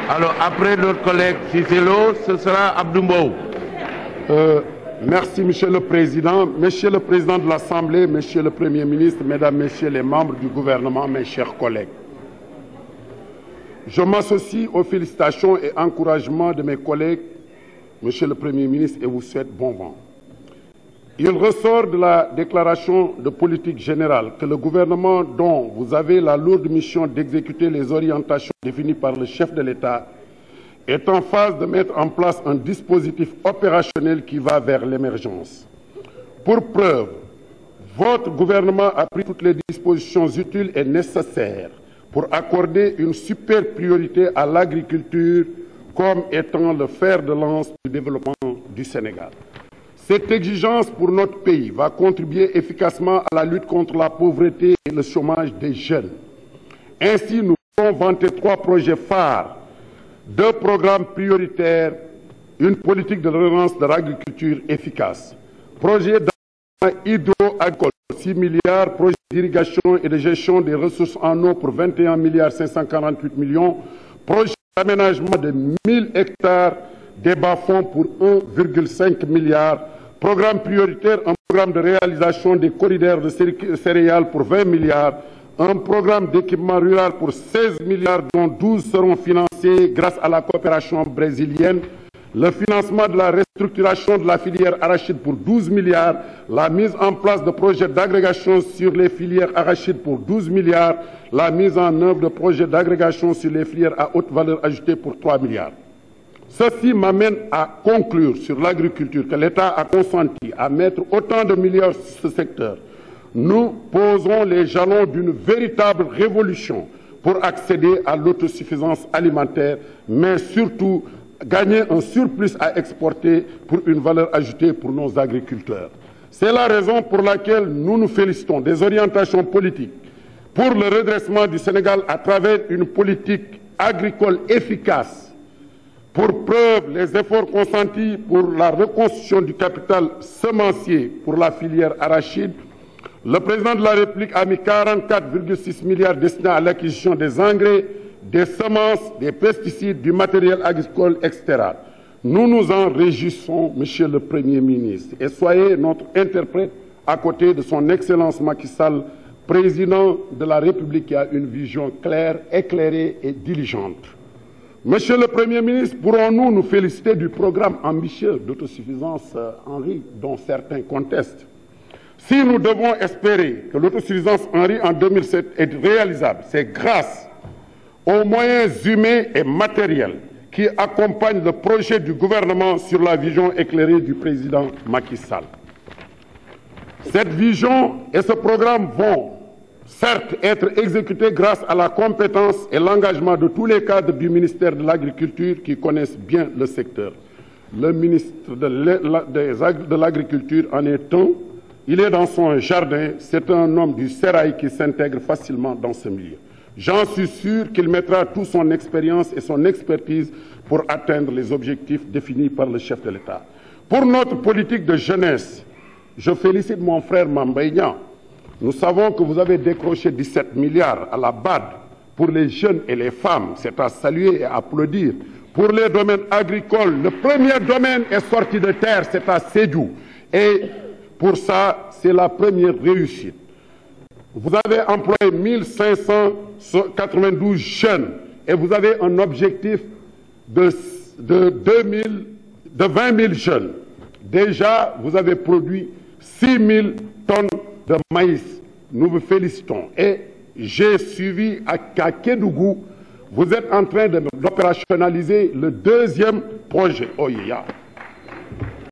Alors, après notre collègue Cicelo, ce sera Abdoumbaou. Merci, Monsieur le Président. Monsieur le Président de l'Assemblée, Monsieur le Premier ministre, Mesdames, Messieurs les membres du gouvernement, mes chers collègues. Je m'associe aux félicitations et encouragements de mes collègues, Monsieur le Premier ministre, et vous souhaite bon vent. Il ressort de la déclaration de politique générale que le gouvernement dont vous avez la lourde mission d'exécuter les orientations définies par le chef de l'État est en phase de mettre en place un dispositif opérationnel qui va vers l'émergence. Pour preuve, votre gouvernement a pris toutes les dispositions utiles et nécessaires pour accorder une super priorité à l'agriculture comme étant le fer de lance du développement du Sénégal. Cette exigence pour notre pays va contribuer efficacement à la lutte contre la pauvreté et le chômage des jeunes. Ainsi, nous pouvons vanter 3 projets phares, 2 programmes prioritaires, une politique de relance de l'agriculture efficace. Projet d'environnement hydro-agricole, 6 milliards, projet d'irrigation et de gestion des ressources en eau pour 21 milliards 548 millions, projet d'aménagement de 1000 hectares des bas-fonds pour 1,5 milliard, programme prioritaire, un programme de réalisation des corridors de céréales pour 20 milliards, un programme d'équipement rural pour 16 milliards dont 12 seront financés grâce à la coopération brésilienne, le financement de la restructuration de la filière arachide pour 12 milliards, la mise en place de projets d'agrégation sur les filières arachides pour 12 milliards, la mise en œuvre de projets d'agrégation sur les filières à haute valeur ajoutée pour 3 milliards. Ceci m'amène à conclure sur l'agriculture que l'État a consenti à mettre autant de milliards sur ce secteur. Nous posons les jalons d'une véritable révolution pour accéder à l'autosuffisance alimentaire, mais surtout gagner un surplus à exporter pour une valeur ajoutée pour nos agriculteurs. C'est la raison pour laquelle nous nous félicitons des orientations politiques pour le redressement du Sénégal à travers une politique agricole efficace. Pour preuve, les efforts consentis pour la reconstruction du capital semencier pour la filière arachide, le président de la République a mis 44,6 milliards destinés à l'acquisition des engrais, des semences, des pesticides, du matériel agricole, etc. Nous nous en réjouissons, Monsieur le Premier ministre, et soyez notre interprète à côté de son Excellence Macky Sall, président de la République qui a une vision claire, éclairée et diligente. Monsieur le Premier ministre, pourrons-nous nous féliciter du programme ambitieux d'autosuffisance en riz dont certains contestent? Si nous devons espérer que l'autosuffisance en riz en 2007 est réalisable, c'est grâce aux moyens humains et matériels qui accompagnent le projet du gouvernement sur la vision éclairée du président Macky Sall. Cette vision et ce programme vont certes être exécutés grâce à la compétence et l'engagement de tous les cadres du ministère de l'Agriculture qui connaissent bien le secteur. Le ministre de l'Agriculture en est un. Il est dans son jardin. C'est un homme du sérail qui s'intègre facilement dans ce milieu. J'en suis sûr qu'il mettra toute son expérience et son expertise pour atteindre les objectifs définis par le chef de l'État. Pour notre politique de jeunesse, je félicite mon frère Mambay Niang. Nous savons que vous avez décroché 17 milliards à la BAD pour les jeunes et les femmes. C'est à saluer et à applaudir. Pour les domaines agricoles, le premier domaine est sorti de terre, c'est à Sédhiou. Et pour ça, c'est la première réussite. Vous avez employé 1592 jeunes et vous avez un objectif de 20 000 jeunes. Déjà, vous avez produit 6 000 tonnes de maïs. Nous vous félicitons. Et j'ai suivi à Kédougou, vous êtes en train d'opérationnaliser le 2e projet OIA.